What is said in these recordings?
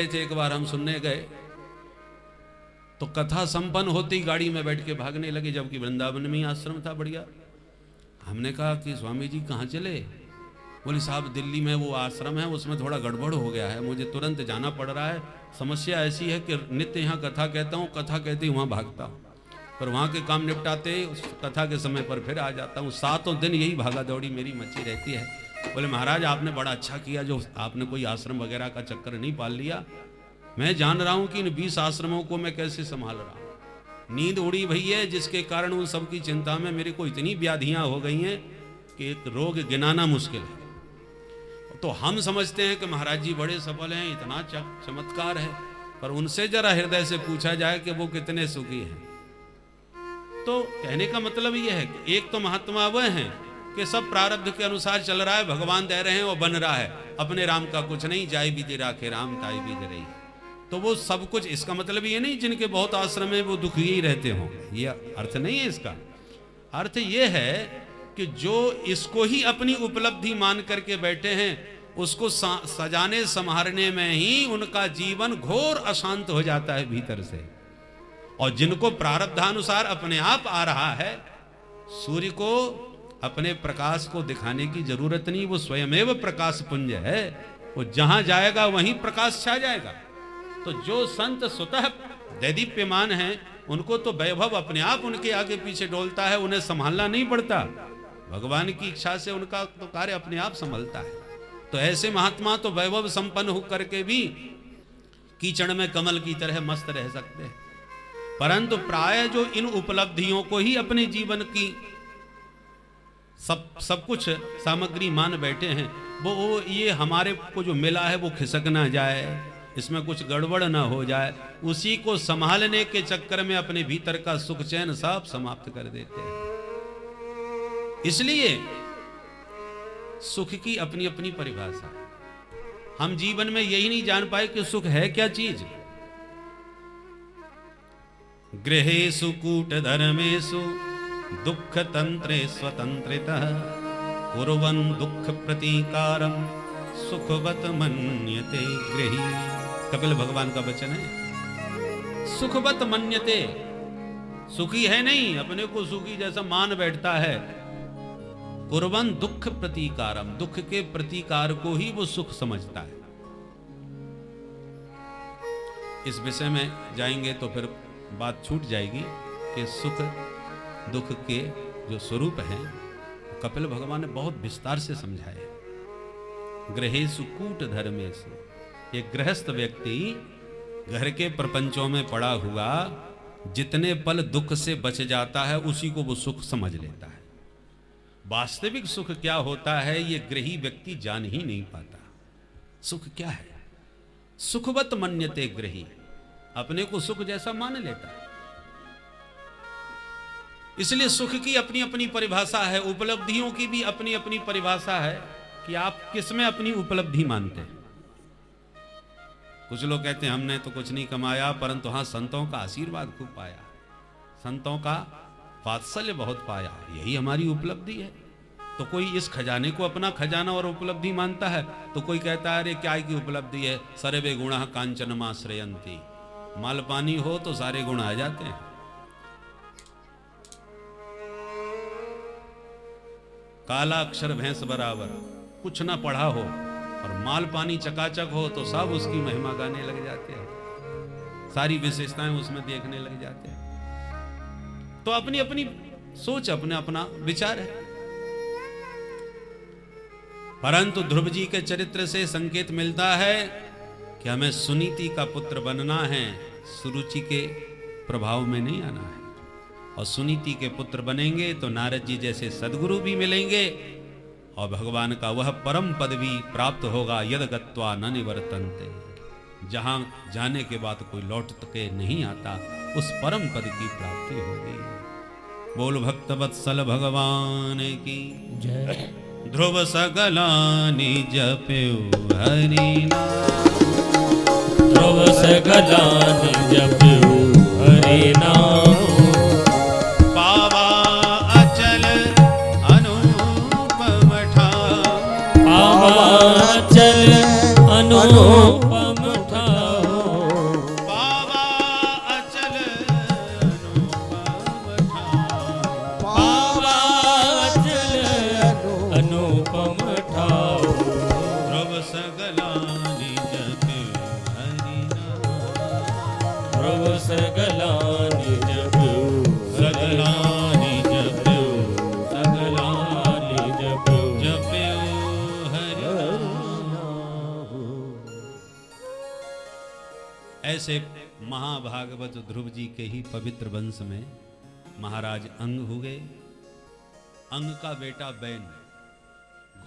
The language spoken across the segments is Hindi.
थे एक बार हम सुनने गए तो कथा संपन्न होती गाड़ी में बैठ के भागने लगे, जबकि वृंदावन में ही आश्रम था बढ़िया। हमने कहा कि स्वामी जी कहाँ चले? बोले साहब दिल्ली में वो आश्रम है उसमें थोड़ा गड़बड़ हो गया है, मुझे तुरंत जाना पड़ रहा है। समस्या ऐसी है कि नित्य यहाँ कथा कहता हूँ, कथा कहते ही वहाँ भागता हूँ, पर वहाँ के काम निपटाते उस कथा के समय पर फिर आ जाता हूँ। 7 दिन यही भागा दौड़ी मेरी मची रहती है। बोले महाराज आपने बड़ा अच्छा किया जो आपने कोई आश्रम वगैरह का चक्कर नहीं पाल लिया। मैं जान रहा हूं कि इन 20 आश्रमों को मैं कैसे संभाल रहा हूं। नींद उड़ी भई है जिसके कारण उन सब की चिंता में मेरे को इतनी व्याधियां हो गई हैं कि एक रोग गिनाना मुश्किल है। तो हम समझते हैं कि महाराज जी बड़े सफल हैं, इतना चमत्कार है, पर उनसे जरा हृदय से पूछा जाए कि वो कितने सुखी हैं। तो कहने का मतलब यह है कि एक तो महात्मा वह हैं कि सब प्रारब्ध के अनुसार चल रहा है, भगवान दे रहे हैं और बन रहा है, अपने राम का कुछ नहीं, जाय भी दे राखे राम ताई भी दे रही, तो वो सब कुछ। इसका मतलब ये नहीं जिनके बहुत आश्रम है वो दुखी ही रहते हों, ये अर्थ नहीं है। इसका अर्थ ये है कि जो इसको ही अपनी उपलब्धि मान करके बैठे हैं उसको सजाने संवारने में ही उनका जीवन घोर अशांत हो जाता है भीतर से। और जिनको प्रारब्धानुसार अपने आप आ रहा है, सूर्य को अपने प्रकाश को दिखाने की जरूरत नहीं, वो स्वयमेव प्रकाश पुंज है, वो जहां जाएगा वहीं प्रकाश छा जाएगा। तो जो संत स्वतः दैदीप्यमान हैं उनको तो वैभव अपने आप उनके आगे पीछे डोलता है, उन्हें संभालना नहीं पड़ता, भगवान की इच्छा से उनका तो कार्य अपने आप संभलता है। तो ऐसे महात्मा तो वैभव संपन्न होकर के भी कीचड़ में कमल की तरह मस्त रह सकते हैं, परंतु प्राय जो इन उपलब्धियों को ही अपने जीवन की सब कुछ सामग्री मान बैठे हैं, वो ये हमारे को जो मिला है वो खिसक ना जाए, इसमें कुछ गड़बड़ ना हो जाए, उसी को संभालने के चक्कर में अपने भीतर का सुख चैन सब समाप्त कर देते हैं। इसलिए सुख की अपनी अपनी परिभाषा। हम जीवन में यही नहीं जान पाए कि सुख है क्या चीज। गृहेषु कूट धर्मेषु दुख तंत्रे स्वतंत्रितः कुर्वन् दुख प्रतीकारम सुखवत मन्यते गृही। कपिल भगवान का वचन है, सुखवत मन्यते, सुखी है नहीं, अपने को सुखी जैसा मान बैठता है। कुर्वन् दुख प्रतीकारम, दुख के प्रतीकार को ही वो सुख समझता है। इस विषय में जाएंगे तो फिर बात छूट जाएगी कि सुख दुख के जो स्वरूप हैं कपिल भगवान ने बहुत विस्तार से समझाया। गृहेषु कूट धर्मेषु, एक गृहस्थ व्यक्ति घर के प्रपंचों में पड़ा हुआ जितने पल दुख से बच जाता है उसी को वो सुख समझ लेता है। वास्तविक सुख क्या होता है ये गृही व्यक्ति जान ही नहीं पाता। सुख क्या है? सुखवत मन्यते गृही, अपने को सुख जैसा मान लेता है। इसलिए सुख की अपनी अपनी परिभाषा है, उपलब्धियों की भी अपनी अपनी परिभाषा है कि आप किसमें अपनी उपलब्धि मानते हैं। कुछ लोग कहते हैं हमने तो कुछ नहीं कमाया, परंतु हाँ संतों का आशीर्वाद खूब पाया, संतों का वात्सल्य बहुत पाया, यही हमारी उपलब्धि है। तो कोई इस खजाने को अपना खजाना और उपलब्धि मानता है, तो कोई कहता है अरे क्या की उपलब्धि है, सर्वे गुणः कांचनमाश्रयन्ति, माल पानी हो तो सारे गुण आ जाते हैं। काला अक्षर भैंस बराबर, कुछ ना पढ़ा हो और माल पानी चकाचक हो तो सब उसकी महिमा गाने लग जाते हैं, सारी विशेषताएं उसमें देखने लग जाते हैं। तो अपनी अपनी सोच, अपने अपना विचार है। परंतु ध्रुव जी के चरित्र से संकेत मिलता है कि हमें सुनीति का पुत्र बनना है, सुरुचि के प्रभाव में नहीं आना है। और सुनीति के पुत्र बनेंगे तो नारद जी जैसे सदगुरु भी मिलेंगे और भगवान का वह परम पद भी प्राप्त होगा, यद गत्वा न निवर्तन्ते, जहां जाने के बाद कोई लौट के नहीं आता, उस परम पद की प्राप्ति होगी। बोल भक्त वत्सल भगवान की जय। ध्रुव सकलानि जप्यु हरि नाम, ध्रुव सकलानि जप्यु हरि नाम, पावा अचल अनुपम ठाम, पावा अचल अनुपम ठाम, सगलानि जपऊ सगलानि जपऊ सगलानि जपऊ जपऊ हरि ऐसे महाभागवत ध्रुव जी के ही पवित्र वंश में महाराज अंग हुए। अंग का बेटा बैन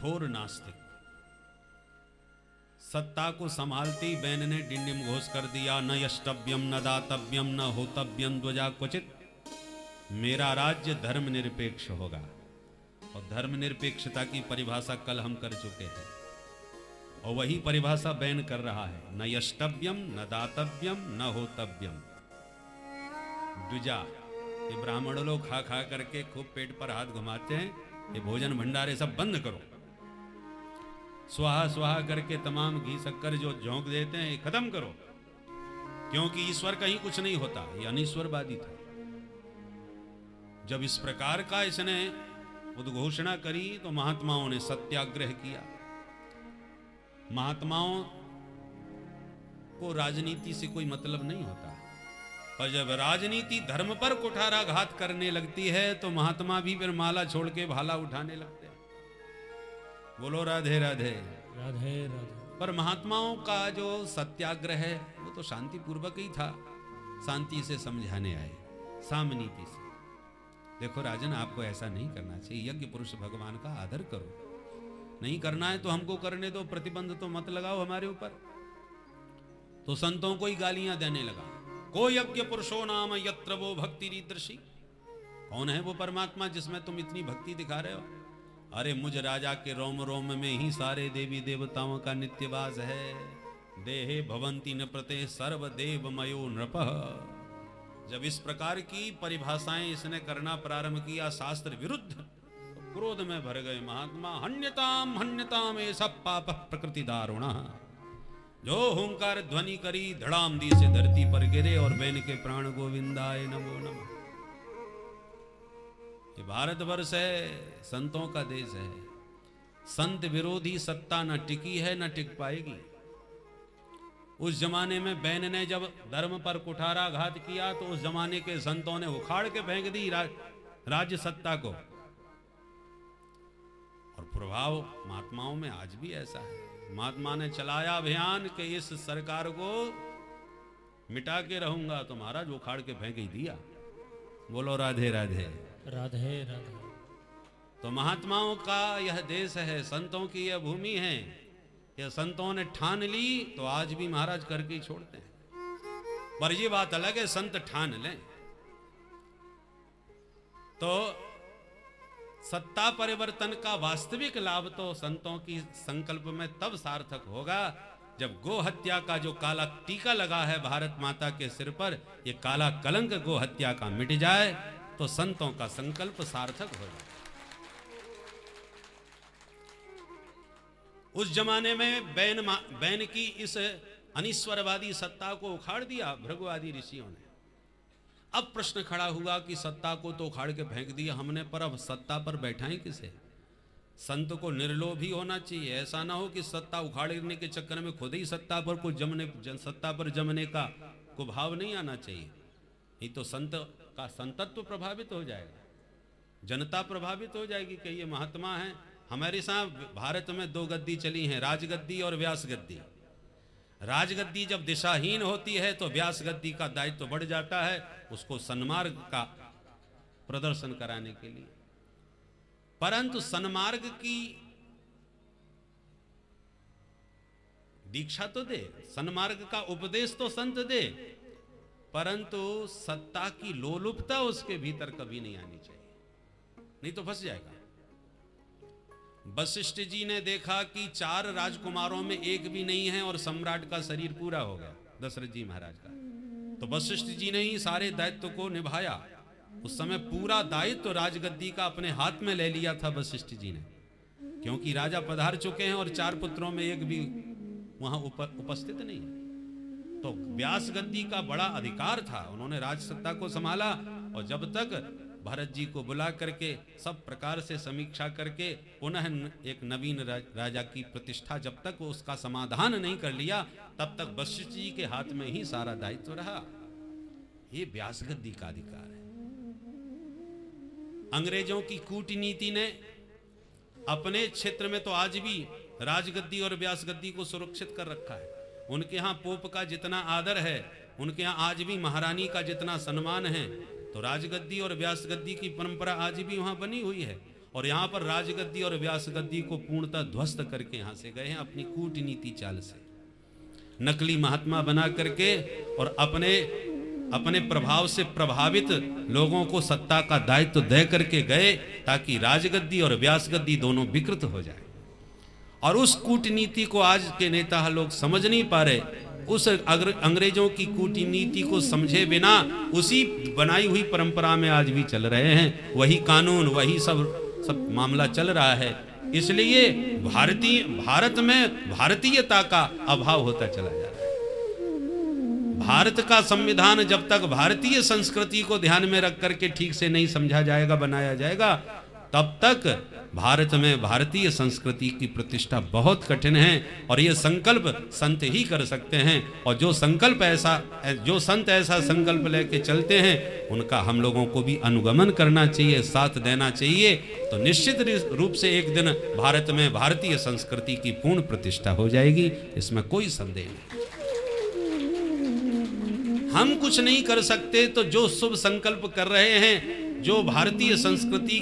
घोर नास्तिक, सत्ता को संभालती बैन ने डिंडिम घोष कर दिया, न यष्टव्यम न दातव्यम न होतव्यम ध्वजा क्वचित, मेरा राज्य धर्मनिरपेक्ष होगा। और धर्मनिरपेक्षता की परिभाषा कल हम कर चुके हैं और वही परिभाषा बैन कर रहा है, न यष्टव्यम न दातव्यम न होतव्यम द्विजा। ये ब्राह्मण लोग खा खा करके खूब पेट पर हाथ घुमाते हैं, ये भोजन भंडारे सब बंद करो, स्वाहा स्वाहा करके तमाम घी शक्कर जो झोंक देते हैं ये खत्म करो, क्योंकि ईश्वर कहीं कुछ नहीं होता। ये अनीश्वरवादी था। जब इस प्रकार का इसने उद्घोषणा करी तो महात्माओं ने सत्याग्रह किया। महात्माओं को राजनीति से कोई मतलब नहीं होता, और जब राजनीति धर्म पर कुठाराघात करने लगती है तो महात्मा भी फिर माला छोड़ के भाला उठाने लगते हैं। बोलो राधे राधे राधे राधे। पर महात्माओं का जो सत्याग्रह है वो तो शांति पूर्वक ही था, शांति से समझाने आए, सामनीति से। देखो राजन, आपको ऐसा नहीं करना चाहिए, यज्ञ पुरुष भगवान का आदर करो, नहीं करना है तो हमको करने दो, प्रतिबंध तो मत लगाओ हमारे ऊपर। तो संतों को ही गालियां देने लगा, को यज्ञ पुरुषो नाम यत्र वो भक्ति रीदृशी। कौन है वो परमात्मा जिसमें तुम इतनी भक्ति दिखा रहे हो? अरे मुझ राजा के रोम रोम में ही सारे देवी देवताओं का नित्यवास है। देहे भवंती न प्रते सर्व देवमयो नृपः। जब इस प्रकार की परिभाषाएं इसने करना प्रारंभ किया शास्त्र विरुद्ध, तो क्रोध में भर गए महात्मा। हन्यताम ये सब पाप प्रकृति दारुणः। जो हुंकार ध्वनि करी धड़ाम दी से धरती पर गिरे और बैन के प्राण गोविंदाय नमो नमः। ये भारतवर्ष है, संतों का देश है। संत विरोधी सत्ता न टिकी है न टिक पाएगी। उस जमाने में बैन ने जब धर्म पर कुठाराघात किया तो उस जमाने के संतों ने उखाड़ के फेंक दी राज्य सत्ता को। और प्रभाव महात्माओं में आज भी ऐसा है। महात्मा ने चलाया अभियान कि इस सरकार को मिटा के रहूंगा, तो महाराज उखाड़ के फेंक ही दिया। बोलो राधे राधे राधे राधे। तो महात्माओं का यह देश है, संतों की यह भूमि है। यह संतों ने ठान ली तो आज भी महाराज करके ही छोड़ते हैं। पर ये बात अलग है, संत ठान लें तो सत्ता परिवर्तन का वास्तविक लाभ तो संतों की संकल्प में तब सार्थक होगा जब गो हत्या का जो काला टीका लगा है भारत माता के सिर पर, ये काला कलंक गो हत्या का मिट जाए तो संतों का संकल्प सार्थक हो जाए। उस जमाने में बैन की इस अनीश्वरवादी सत्ता को उखाड़ दिया भृगुवादी ऋषियों ने। अब प्रश्न खड़ा हुआ कि सत्ता को तो उखाड़ के फेंक दिया हमने, पर अब सत्ता पर बैठाएं किसे? संत को निर्लोभी होना चाहिए। ऐसा ना हो कि सत्ता उखाड़ने के चक्कर में खुद ही सत्ता पर जमने का को भाव नहीं आना चाहिए। नहीं तो संत का संतत्व प्रभावित हो जाएगा, जनता प्रभावित हो जाएगी कि ये महात्मा है। हमारे साथ भारत में दो गद्दी चली हैं, राजगद्दी और व्यास गद्दी। राजगद्दी जब दिशाहीन होती है तो व्यास गद्दी का दायित्व तो बढ़ जाता है, उसको सन्मार्ग का प्रदर्शन कराने के लिए। परंतु सन्मार्ग की दीक्षा तो दे, सन्मार्ग का उपदेश तो संत दे, परंतु सत्ता की लोलुपता उसके भीतर कभी नहीं आनी चाहिए, नहीं तो फंस जाएगा। वशिष्ठ जी ने देखा कि 4 राजकुमारों में एक भी नहीं है और सम्राट का शरीर पूरा हो गया, दशरथ जी महाराज का। तो वशिष्ठ जी ने ही सारे दायित्व को निभाया। उस समय पूरा दायित्व राजगद्दी का अपने हाथ में ले लिया था वशिष्ठ जी ने, क्योंकि राजा पधार चुके हैं और 4 पुत्रों में एक भी वहां उपस्थित नहीं है। तो व्यास गद्दी का बड़ा अधिकार था, उन्होंने राजसत्ता को संभाला। और जब तक भरत जी को बुला करके सब प्रकार से समीक्षा करके पुनः एक नवीन राजा की प्रतिष्ठा जब तक उसका समाधान नहीं कर लिया, तब तक वशिष्ठ जी के हाथ में ही सारा दायित्व रहा। ये व्यास गद्दी का अधिकार है। अंग्रेजों की कूटनीति ने अपने क्षेत्र में तो आज भी राजगद्दी और व्यास गद्दी को सुरक्षित कर रखा है। उनके यहाँ पोप का जितना आदर है, उनके यहाँ आज भी महारानी का जितना सम्मान है, तो राजगद्दी और व्यास गद्दी की परंपरा आज भी वहां बनी हुई है। और यहाँ पर राजगद्दी और व्यास गद्दी को पूर्णतः ध्वस्त करके यहाँ से गए हैं अपनी कूटनीति चाल से, नकली महात्मा बना करके और अपने प्रभाव से प्रभावित लोगों को सत्ता का दायित्व दे करके गए, ताकि राजगद्दी और व्यास गद्दी दोनों विकृत हो जाए। और उस कूटनीति को आज के नेता लोग समझ नहीं पा रहे। उस अंग्रेजों की कूटनीति को समझे बिना उसी बनाई हुई परंपरा में आज भी चल रहे हैं। वही कानून, वही सब मामला चल रहा है। इसलिए भारत में भारतीयता का अभाव होता चला जा रहा है। भारत का संविधान जब तक भारतीय संस्कृति को ध्यान में रख करके ठीक से नहीं समझा जाएगा, बनाया जाएगा, तब तक भारत में भारतीय संस्कृति की प्रतिष्ठा बहुत कठिन है। और ये संकल्प संत ही कर सकते हैं। और जो संत ऐसा संकल्प लेके चलते हैं, उनका हम लोगों को भी अनुगमन करना चाहिए, साथ देना चाहिए। तो निश्चित रूप से एक दिन भारत में भारतीय संस्कृति की पूर्ण प्रतिष्ठा हो जाएगी, इसमें कोई संदेह नहीं। हम कुछ नहीं कर सकते, तो जो शुभ संकल्प कर रहे हैं, जो भारतीय संस्कृति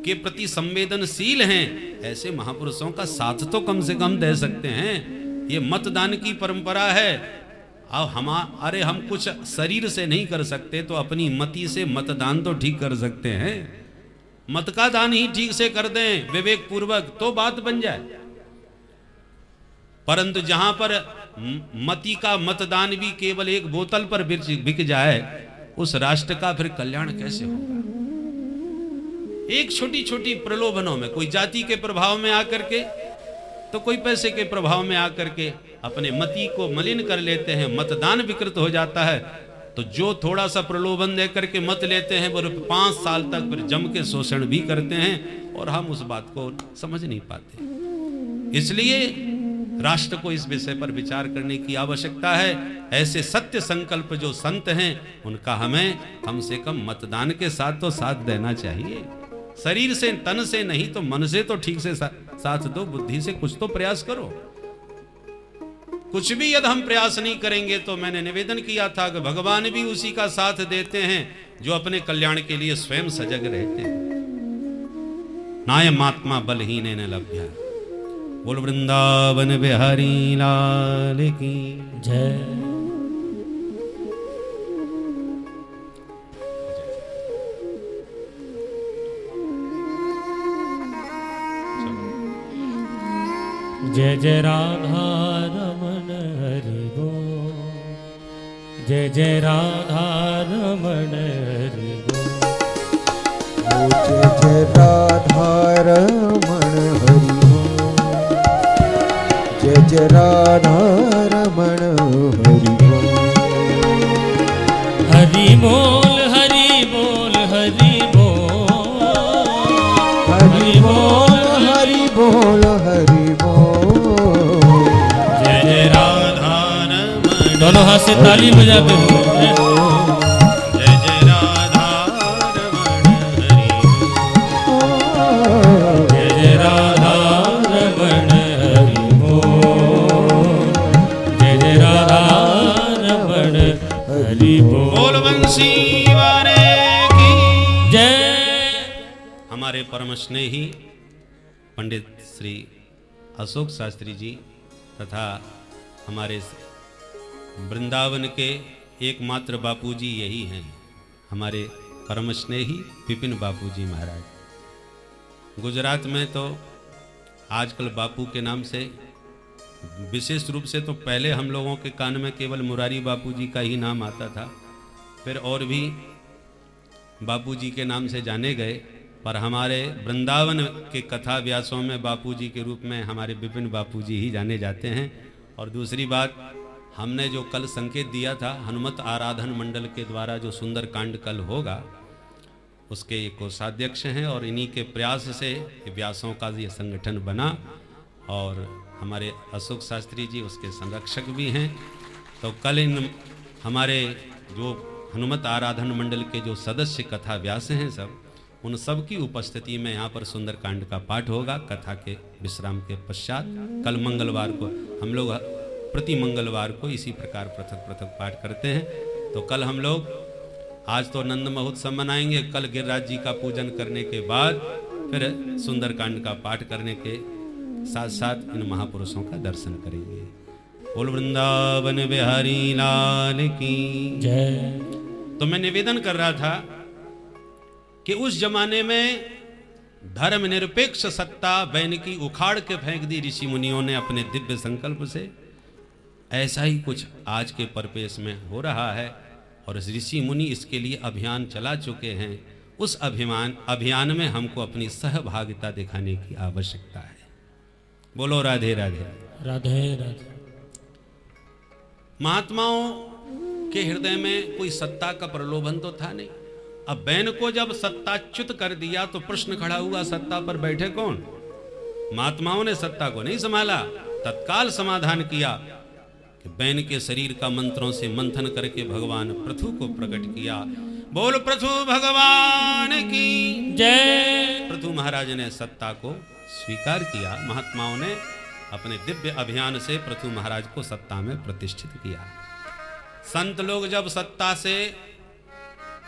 के प्रति संवेदनशील हैं, ऐसे महापुरुषों का साथ तो कम से कम दे सकते हैं। ये मतदान की परंपरा है। अब हम कुछ शरीर से नहीं कर सकते, तो अपनी मति से मतदान तो ठीक कर सकते हैं। मत का दान ही ठीक से कर दें विवेक पूर्वक, तो बात बन जाए। परंतु जहां पर मति का मतदान भी केवल एक बोतल पर बिक जाए, उस राष्ट्र का फिर कल्याण कैसे होगा? एक छोटी छोटी प्रलोभनों में, कोई जाति के प्रभाव में आकर के, तो कोई पैसे के प्रभाव में आकर के अपने मति को मलिन कर लेते हैं, मतदान विकृत हो जाता है। तो जो थोड़ा सा प्रलोभन दे करके मत लेते हैं, वो 5 साल तक फिर जम के शोषण भी करते हैं, और हम उस बात को समझ नहीं पाते। इसलिए राष्ट्र को इस विषय पर विचार करने की आवश्यकता है। ऐसे सत्य संकल्प जो संत हैं, उनका हमें कम से कम मतदान के साथ तो साथ देना चाहिए। शरीर से, तन से नहीं तो मन से तो ठीक से साथ दो, बुद्धि से कुछ तो प्रयास करो। कुछ भी यदि हम प्रयास नहीं करेंगे, तो मैंने निवेदन किया था कि भगवान भी उसी का साथ देते हैं जो अपने कल्याण के लिए स्वयं सजग रहते हैं। नायम आत्मा बलहीन न लभ्या। बोल वृंदावन बिहारी लाल की जय। जय जय राधा रमण हरि बोल, जय जय राधा रमण हरि बोल, जय जय राधा रमण हरि बोल, जय जय राधा रमण हरि बोल, हरि बोल हरि बोल हरि बोल, हरि बोल हरि बोल हरि बोल। जय जय राधा रमण। दोनों हाथ से ताली बजाते हुए जय जय राधा रमण हरि बोल, जय जय राधा रमण हरि बोल, जय जय राधा रमण हरि बोल। बोल बंसी वाले की जय। हमारे परम स्नेही पंडित श्री अशोक शास्त्री जी तथा हमारे वृंदावन के एकमात्र बापूजी यही हैं, हमारे परम स्नेही विपिन बापूजी महाराज। गुजरात में तो आजकल बापू के नाम से विशेष रूप से, तो पहले हम लोगों के कान में केवल मुरारी बापूजी का ही नाम आता था, फिर और भी बापूजी के नाम से जाने गए। पर हमारे वृंदावन के कथा व्यासों में बापूजी के रूप में हमारे विपिन बापूजी ही जाने जाते हैं। और दूसरी बात, हमने जो कल संकेत दिया था हनुमत आराधन मंडल के द्वारा जो सुंदर कांड कल होगा, उसके कोषाध्यक्ष हैं और इन्हीं के प्रयास से व्यासों का ये संगठन बना और हमारे अशोक शास्त्री जी उसके संरक्षक भी हैं। तो कल इन हमारे जो हनुमत आराधन मंडल के जो सदस्य कथा व्यास हैं सब, उन सब की उपस्थिति में यहाँ पर सुंदरकांड का पाठ होगा कथा के विश्राम के पश्चात। कल मंगलवार को हम लोग प्रति मंगलवार को इसी प्रकार पृथक पृथक पाठ करते हैं। तो कल हम लोग, आज तो नंद महोत्सव मनाएंगे, कल गिरिराज जी का पूजन करने के बाद फिर सुंदरकांड का पाठ करने के साथ साथ इन महापुरुषों का दर्शन करेंगे। बोल वृंदावन बिहारी लाल की जय। तो मैं निवेदन कर रहा था कि उस जमाने में धर्मनिरपेक्ष सत्ता बैन की उखाड़ के फेंक दी ऋषि मुनियों ने अपने दिव्य संकल्प से। ऐसा ही कुछ आज के परिपेश में हो रहा है और ऋषि मुनि इसके लिए अभियान चला चुके हैं। उस अभियान में हमको अपनी सहभागिता दिखाने की आवश्यकता है। बोलो राधे राधे। राधे राधे। महात्माओं के हृदय में कोई सत्ता का प्रलोभन तो था नहीं। अब बैन को जब सत्ताच्युत कर दिया तो प्रश्न खड़ा हुआ, सत्ता पर बैठे कौन? महात्माओं ने सत्ता को नहीं संभाला, तत्काल समाधान किया कि बैन के शरीर का मंत्रों से मंथन करके भगवान पृथु को प्रकट किया। बोल पृथु भगवान की जय। पृथु महाराज ने सत्ता को स्वीकार किया। महात्माओं ने अपने दिव्य अभियान से पृथु महाराज को सत्ता में प्रतिष्ठित किया। संत लोग जब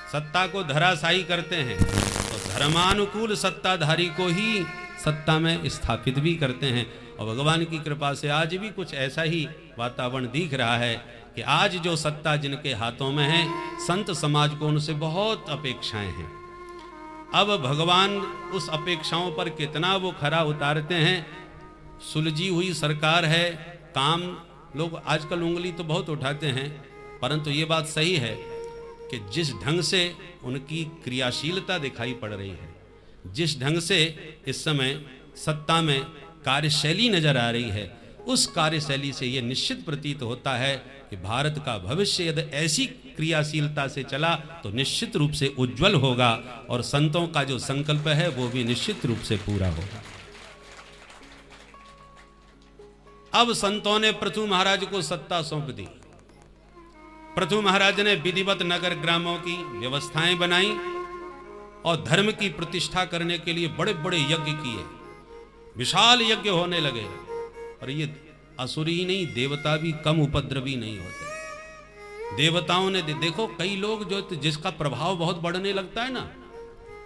सत्ता को धराशायी करते हैं तो धर्मानुकूल सत्ताधारी को ही सत्ता में स्थापित भी करते हैं। और भगवान की कृपा से आज भी कुछ ऐसा ही वातावरण दिख रहा है कि आज जो सत्ता जिनके हाथों में है, संत समाज को उनसे बहुत अपेक्षाएं हैं। अब भगवान उस अपेक्षाओं पर कितना वो खरा उतारते हैं। सुलझी हुई सरकार है, काम लोग आजकल उंगली तो बहुत उठाते हैं, परंतु ये बात सही है कि जिस ढंग से उनकी क्रियाशीलता दिखाई पड़ रही है, जिस ढंग से इस समय सत्ता में कार्यशैली नजर आ रही है, उस कार्यशैली से ये निश्चित प्रतीत होता है कि भारत का भविष्य यदि ऐसी क्रियाशीलता से चला तो निश्चित रूप से उज्जवल होगा और संतों का जो संकल्प है वो भी निश्चित रूप से पूरा होगा। अब संतों ने पृथु महाराज को सत्ता सौंप दी। पृथु महाराज ने विधिवत नगर ग्रामों की व्यवस्थाएं बनाई और धर्म की प्रतिष्ठा करने के लिए बड़े बड़े यज्ञ किए। विशाल यज्ञ होने लगे। और ये असुर ही नहीं, देवता भी कम उपद्रवी नहीं होते। देवताओं ने देखो, कई लोग जो जिसका प्रभाव बहुत बढ़ने लगता है ना,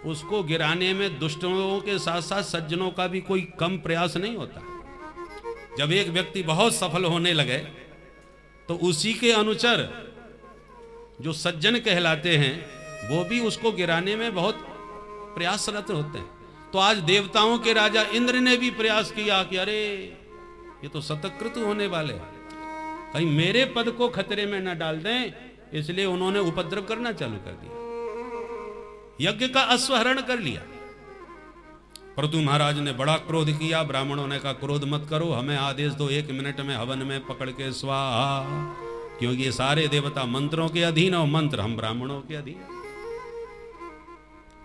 उसको गिराने में दुष्टों के साथ साथ सज्जनों का भी कोई कम प्रयास नहीं होता। जब एक व्यक्ति बहुत सफल होने लगे तो उसी के अनुचर जो सज्जन कहलाते हैं वो भी उसको गिराने में बहुत प्रयासरत होते हैं। तो आज देवताओं के राजा इंद्र ने भी प्रयास किया कि अरे ये तो शतकृत होने वाले, कहीं मेरे पद को खतरे में न डाल दें, इसलिए उन्होंने उपद्रव करना चालू कर दिया, यज्ञ का अश्वहरण कर लिया। पृथु महाराज ने बड़ा क्रोध किया। ब्राह्मणों ने कहा क्रोध मत करो, हमें आदेश दो, 1 मिनट में हवन में पकड़ के स्वाहा, क्योंकि ये सारे देवता मंत्रों के अधीन और मंत्र हम ब्राह्मणों के अधीन।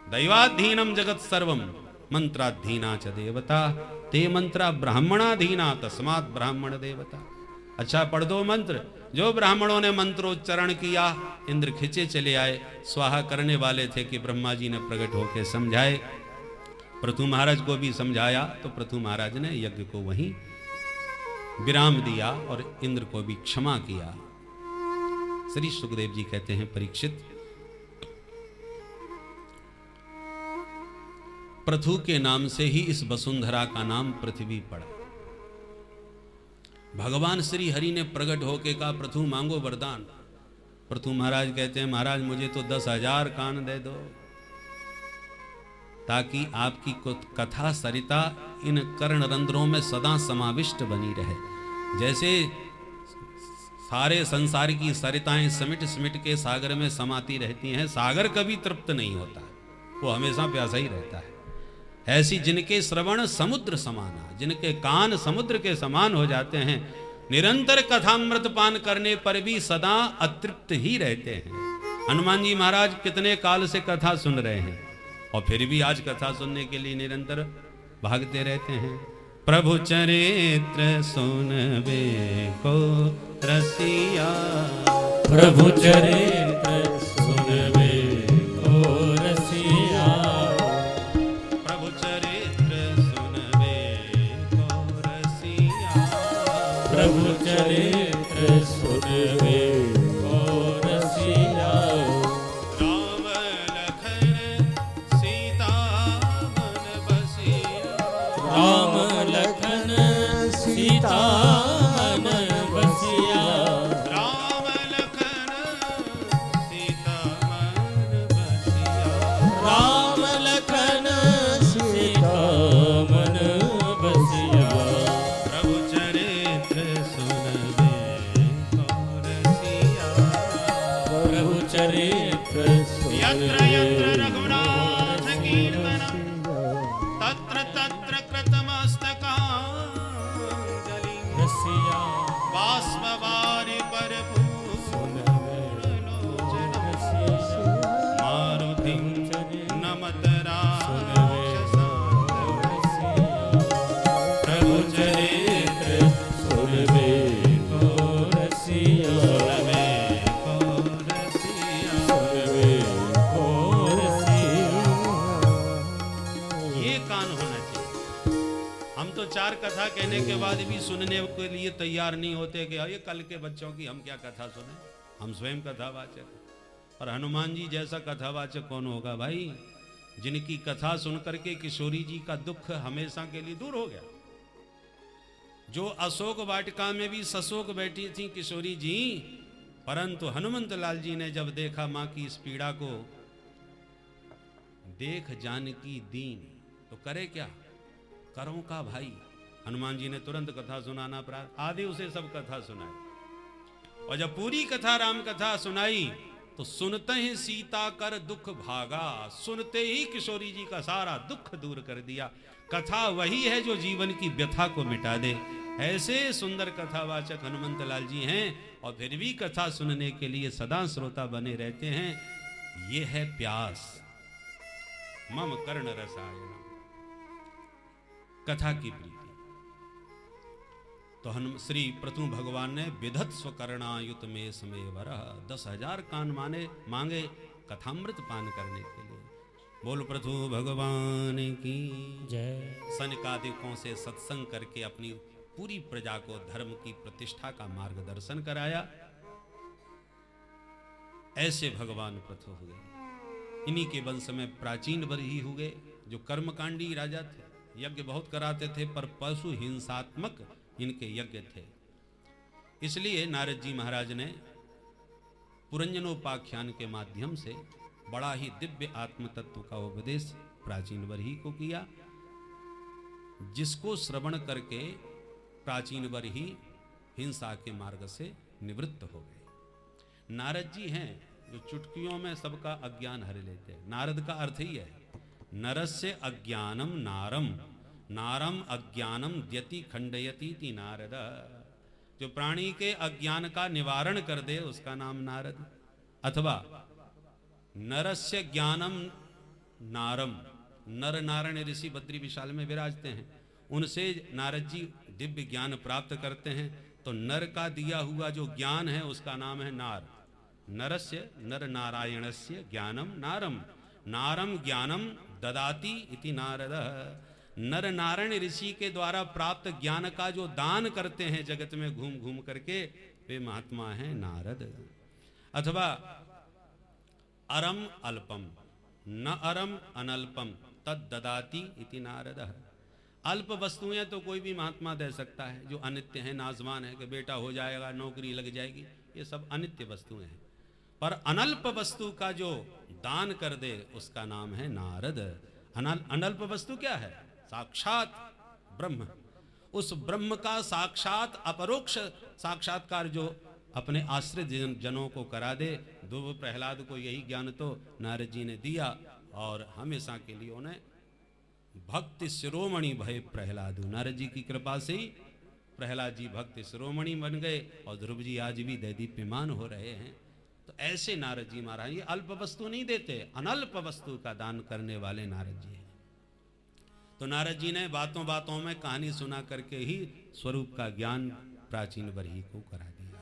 दैवाधीनम जगत सर्वम मंत्राधीना च देवता ते मंत्रा ब्राह्मणाधीना तस्मात् ब्राह्मण देवता। अच्छा पढ़ दो मंत्र। जो ब्राह्मणों ने मंत्रोच्चारण किया, इंद्र खिंचे चले आए। स्वाहा करने वाले थे कि ब्रह्मा जी ने प्रकट होकर समझाए, पृथु महाराज को भी समझाया, तो पृथु महाराज ने यज्ञ को वहीं विराम दिया और इंद्र को भी क्षमा किया। श्री सुखदेव जी कहते हैं, परीक्षित, पृथु के नाम से ही इस वसुंधरा का नाम पृथ्वी पड़ा। भगवान श्री हरि ने प्रकट होके कहा पृथु मांगो वरदान। पृथु महाराज कहते हैं, महाराज मुझे तो 10,000 कान दे दो, ताकि आपकी कथा सरिता इन कर्ण रंध्रों में सदा समाविष्ट बनी रहे। जैसे सारे संसार की सरिताएं सिमट सिमट के सागर में समाती रहती हैं, सागर कभी तृप्त नहीं होता, वो हमेशा प्यासा ही रहता है। ऐसी जिनके श्रवण समुद्र समाना, जिनके कान समुद्र के समान हो जाते हैं, निरंतर कथामृत पान करने पर भी सदा अतृप्त ही रहते हैं। हनुमान जी महाराज कितने काल से कथा सुन रहे हैं और फिर भी आज कथा सुनने के लिए निरंतर भागते रहते हैं। प्रभु चरित्र सुनबे को रसिया, प्रभु चरित्र चरित्र यत्र यत्र रघुनाथ कीर्तनम् तत्र तत्र कृतमस्तकाञ्जलि रसिया बाष्पवारि परपूर्णलोचनं मारुतिं नमत राक्षसान्तकम् प्रभु चरित्र सुनबे को रसिया सुनबे को रसिया। सुनबे को रसिया। ये कान होना चाहिए। हम तो चार कथा कहने के बाद भी सुनने के लिए तैयार नहीं होते कि ये कल के बच्चों की हम क्या कथा सुने, हम स्वयं कथावाचक। और हनुमान जी जैसा कथावाचक कौन होगा भाई, जिनकी कथा सुन करके किशोरी जी का दुख हमेशा के लिए दूर हो गया। जो अशोक वाटिका में भी सशोक बैठी थी किशोरी जी, परंतु हनुमंत लाल जी ने जब देखा मां की इस पीड़ा को, देख जानकी दीन तो करे क्या, करों का भाई। हनुमान जी ने तुरंत कथा सुनाना प्रारंभ, आदि उसे सब कथा सुनाई। और जब पूरी कथा राम कथा सुनाई तो सुनते ही सीता कर दुख भागा, सुनते ही किशोरी जी का सारा दुख दूर कर दिया। कथा वही है जो जीवन की व्यथा को मिटा दे। ऐसे सुंदर कथावाचक हनुमंत लाल जी हैं और फिर भी कथा सुनने के लिए सदा श्रोता बने रहते हैं। ये है प्यास। मम कर्ण रसायन, कथा की प्रीति। तो श्री प्रथु भगवान ने विधत स्वकर्णायुत में समय वरह 10,000 कान मांगे कथामृत पान करने के लिए। बोल प्रथु भगवान की जय। सनकादिकों से सत्संग करके अपनी पूरी प्रजा को धर्म की प्रतिष्ठा का मार्गदर्शन कराया। ऐसे भगवान प्रथु हुए। इन्हीं के वंश में प्राचीन बरही हुए जो कर्मकांडी राजा थे। यज्ञ बहुत कराते थे पर पशु हिंसात्मक इनके यज्ञ थे। इसलिए नारद जी महाराज ने पुरंजनोपाख्यान के माध्यम से बड़ा ही दिव्य आत्म तत्व का उपदेश प्राचीन बरही को किया, जिसको श्रवण करके प्राचीन बरही हिंसा के मार्ग से निवृत्त हो गए। नारद जी हैं जो चुटकियों में सबका अज्ञान हर लेते हैं। नारद का अर्थ ही है नरस्य अज्ञानम नारम, नारम अज्ञानम द्यति खंडयति ति नारद। जो प्राणी के अज्ञान का निवारण कर दे उसका नाम नारद। अथवा नरस्य ज्ञानम नारम, नर नारायण ऋषि बद्री विशाल में विराजते हैं, उनसे नारद जी दिव्य ज्ञान प्राप्त करते हैं। तो नर का दिया हुआ जो ज्ञान है उसका नाम है नार। नरस्य नर नारायणस्य ज्ञानम नारम, नारम ज्ञानम ददाति इति नारद। नर नारायण ऋषि के द्वारा प्राप्त ज्ञान का जो दान करते हैं जगत में घूम घूम करके, वे महात्मा हैं नारद। अथवा अरम अल्पम न अरम अनल्पम तद ददाति इति नारद। अल्प वस्तुएं तो कोई भी महात्मा दे सकता है, जो अनित्य है, नाजवान है कि बेटा हो जाएगा, नौकरी लग जाएगी, ये सब अनित्य वस्तुएं हैं। पर अनल्प वस्तु का जो दान कर दे उसका नाम है नारद। अनल्प वस्तु क्या है? साक्षात ब्रह्म। उस ब्रह्म का साक्षात अपरोक्ष साक्षात्कार जो अपने आश्रित जनों को करा दे। ध्रुव प्रहलाद को यही ज्ञान तो नारद जी ने दिया और हमेशा के लिए उन्हें भक्ति शिरोमणि भय प्रहलाद। नारद जी की कृपा से ही प्रहलाद जी भक्ति शिरोमणि बन गए और ध्रुव जी आज भी दैदीप्यमान हो रहे हैं। तो ऐसे नारद जी महाराज ये अल्प वस्तु नहीं देते, अनल्प वस्तु का दान करने वाले नारद जी हैं। तो नारद जी ने बातों बातों में कहानी सुना करके ही स्वरूप का ज्ञान प्राचीन बरही को करा दिया।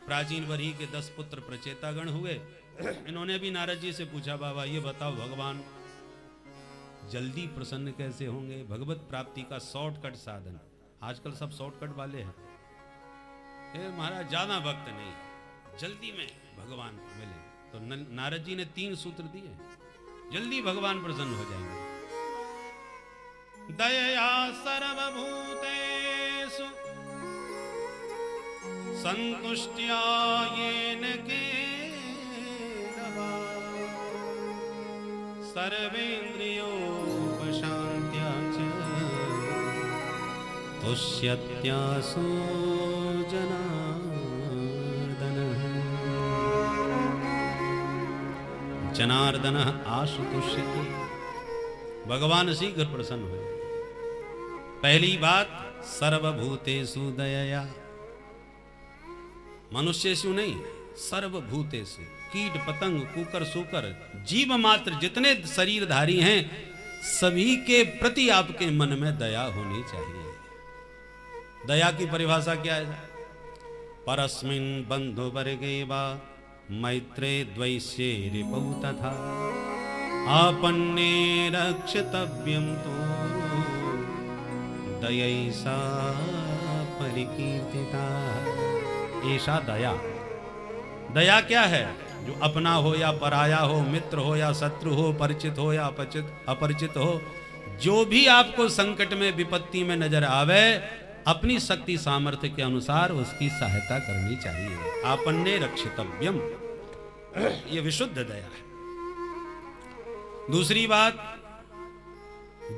प्राचीन बरही के 10 पुत्र प्रचेतागण हुए। इन्होंने भी नारद जी से पूछा, बाबा ये बताओ भगवान जल्दी प्रसन्न कैसे होंगे? भगवत प्राप्ति का शॉर्टकट साधन। आजकल सब शॉर्टकट वाले हैं। महाराज ज्यादा वक्त नहीं, जल्दी में भगवान मिले। तो नारद जी ने 3 सूत्र दिए, जल्दी भगवान प्रसन्न हो जाएंगे। दया सर्वभूतेषु संतुष्ट्या येन केनवा सर्वेन्द्रियोपशान्त्या च तुष्यत्यासु जनार्दनः। जनार्दन आशुतुष्यति। भगवान शीघ्र प्रसन्न हुए। पहली बात, सर्वभूतेषु दयया। मनुष्येषु नहीं, सर्वभूतेषु, कीट पतंग कुकर सूकर जीव मात्र जितने शरीरधारी हैं सभी के प्रति आपके मन में दया होनी चाहिए। दया की परिभाषा क्या है? परस्मिन् बंधु वर्गे वा मैत्रे द्वैष्ये रिपौ तथा आपन्ने रक्षितव्यं तो दयैसा परिकीर्तिता। ऐसा दया। दया क्या है? जो अपना हो या पराया हो, मित्र हो या शत्रु हो, परिचित हो या अपरिचित हो, जो भी आपको संकट में विपत्ति में नजर आवे, अपनी शक्ति सामर्थ्य के अनुसार उसकी सहायता करनी चाहिए। आपन्ने रक्षितव्यम, ये विशुद्ध दया है। दूसरी बात,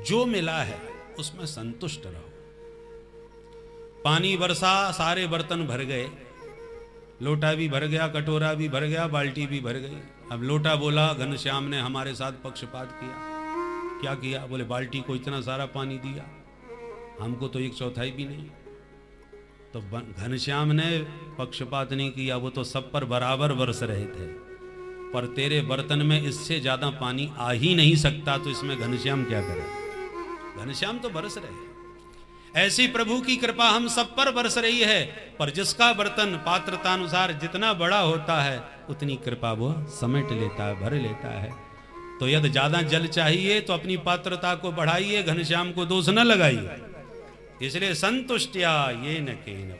जो मिला है उसमें संतुष्ट रहो। पानी बरसा, सारे बर्तन भर गए, लोटा भी भर गया, कटोरा भी भर गया, बाल्टी भी भर गई। अब लोटा बोला, घनश्याम ने हमारे साथ पक्षपात किया। क्या किया? बोले बाल्टी को इतना सारा पानी दिया, हमको तो 1/4 भी नहीं। तो घनश्याम ने पक्षपात नहीं किया, वो तो सब पर बराबर बरस रहे थे। पर तेरे बर्तन में इससे ज्यादा पानी आ ही नहीं सकता, तो इसमें घनश्याम क्या करे? घनश्याम तो बरस रहे। ऐसी प्रभु की कृपा हम सब पर बरस रही है, पर जिसका बर्तन पात्रतानुसार जितना बड़ा होता है उतनी कृपा वो समेट लेता है, भर लेता है। तो यदि ज्यादा जल चाहिए तो अपनी पात्रता को बढ़ाइए, घनश्याम को दोष न लगाइए। इसलिए संतुष्टिया ये न केन।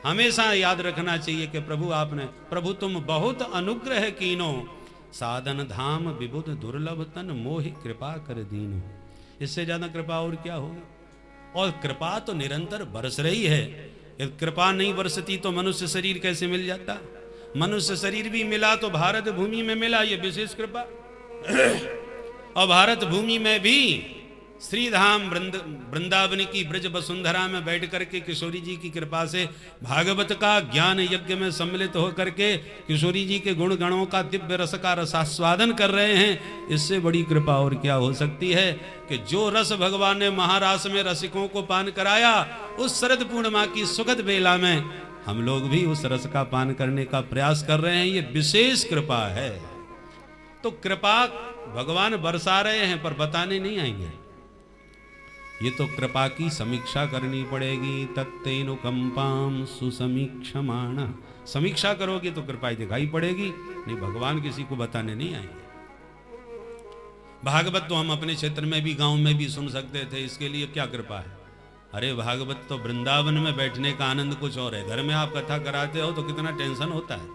हमेशा याद रखना चाहिए कि प्रभु तुम बहुत अनुग्रह कीनो, साधन धाम विबुध दुर्लभ तन मोहि कृपा कर दीनो। इससे ज्यादा कृपा और क्या होगी? और कृपा तो निरंतर बरस रही है। यदि कृपा नहीं बरसती तो मनुष्य शरीर कैसे मिल जाता? मनुष्य शरीर भी मिला तो भारत भूमि में मिला, ये विशेष कृपा। और भारत भूमि में भी श्रीधाम वृंदावन की ब्रज वसुंधरा में बैठ करके किशोरी जी की कृपा से भागवत का ज्ञान यज्ञ में सम्मिलित होकर के किशोरी जी के गुण गणों का दिव्य रस का रसास्वादन कर रहे हैं। इससे बड़ी कृपा और क्या हो सकती है कि जो रस भगवान ने महारास में रसिकों को पान कराया, उस शरद पूर्णिमा की सुखद बेला में हम लोग भी उस रस का पान करने का प्रयास कर रहे हैं। ये विशेष कृपा है। तो कृपा भगवान बरसा रहे हैं पर बताने नहीं आएंगे। ये तो कृपा की समीक्षा करनी पड़ेगी। तत्तेनुकंपाम सुसमीक्षमाण। समीक्षा करोगे तो कृपा दिखाई पड़ेगी, नहीं भगवान किसी को बताने नहीं आएंगे। भागवत तो हम अपने क्षेत्र में भी गांव में भी सुन सकते थे, इसके लिए क्या कृपा है? अरे भागवत तो वृंदावन में बैठने का आनंद कुछ और है। घर में आप कथा कराते हो तो कितना टेंशन होता है,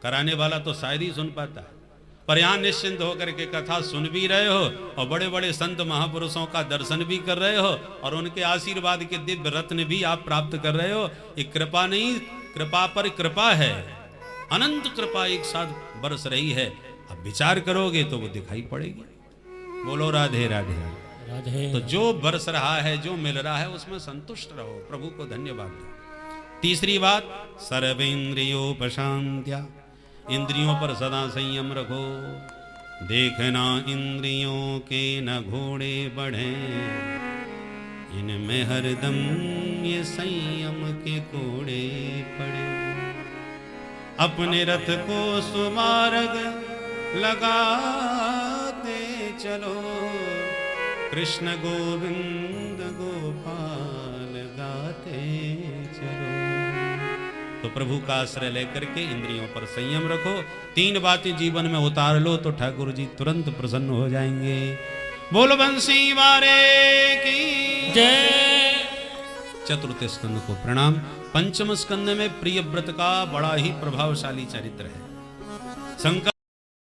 कराने वाला तो शायद ही सुन पाता है। पर यहाँ निश्चिंत होकर के कथा सुन भी रहे हो और बड़े बड़े संत महापुरुषों का दर्शन भी कर रहे हो और उनके आशीर्वाद के दिव्य रत्न भी आप प्राप्त कर रहे हो। ये कृपा नहीं, कृपा पर कृपा है। अनंत कृपा एक साथ बरस रही है। अब विचार करोगे तो वो दिखाई पड़ेगी। बोलो राधे राधे राधे। तो जो बरस रहा है, जो मिल रहा है, उसमें संतुष्ट रहो, प्रभु को धन्यवाद दो। तीसरी बात, सर्वेन्द्रियोपशांत्या। इंद्रियों पर सदा संयम रखो। देखना इंद्रियों के न घोड़े बढ़े, इनमें हरदम ये संयम के कोड़े पड़े। अपने रथ को सुमार्ग लगाते चलो, कृष्ण गोविंद गोपाल गाते चलो। तो प्रभु का आश्रय लेकर के इंद्रियों पर संयम रखो। 3 बातें जीवन में उतार लो तो ठाकुर जी तुरंत प्रसन्न हो जाएंगे। बोलो बंसी वारे की जय। चतुर्थ स्कंद को प्रणाम। पंचम स्कंद में प्रिय व्रत का बड़ा ही प्रभावशाली चरित्र है। शंकर